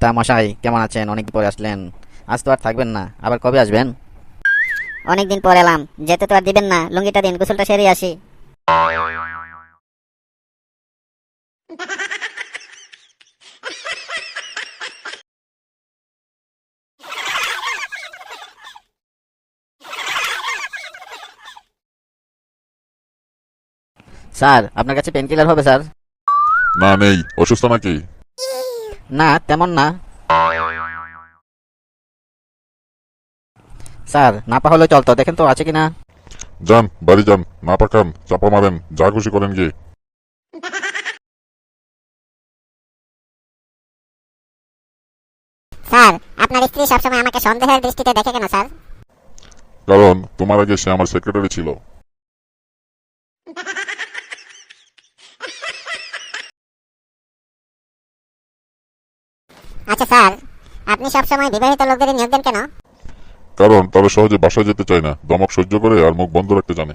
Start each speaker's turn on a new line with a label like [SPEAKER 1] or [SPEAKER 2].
[SPEAKER 1] তা মশাই কেমন আছেন? অনেক পরে আসলেন, আজ তো আর থাকবেন না, আবার কবে আসবেন?
[SPEAKER 2] অনেকদিন পর এলাম, যেতে তো আর দিবেন না। লুঙ্গিটা দিন, গোসলটা সেরে আসি।
[SPEAKER 1] স্যার আপনার কাছে পেন কিলার হবে স্যার?
[SPEAKER 3] না, নেই। অসুস্থ নাকি?
[SPEAKER 1] না তেমন না স্যার, নাপা হলে চলতো, দেখেন তো আছে কিনা।
[SPEAKER 3] যান, বাড়ি যান, না পাকান, চাপা মারেন, যা খুশি করেন গিয়ে।
[SPEAKER 2] স্যার, আপনার স্ত্রী সবসময় আমাকে সন্দেহের দৃষ্টিতে দেখে কেন স্যার?
[SPEAKER 3] কারণ তোমার আগে সে আমার সেক্রেটারি ছিল।
[SPEAKER 2] আচ্ছা স্যার, আপনি সবসময় বিবাহিত লোকদের নিয়োগ দেন কেন?
[SPEAKER 3] কারণ তবে সহজে বাসায় যেতে চায় না, দমক সহ্য করে আর মুখ বন্ধ রাখতে জানে।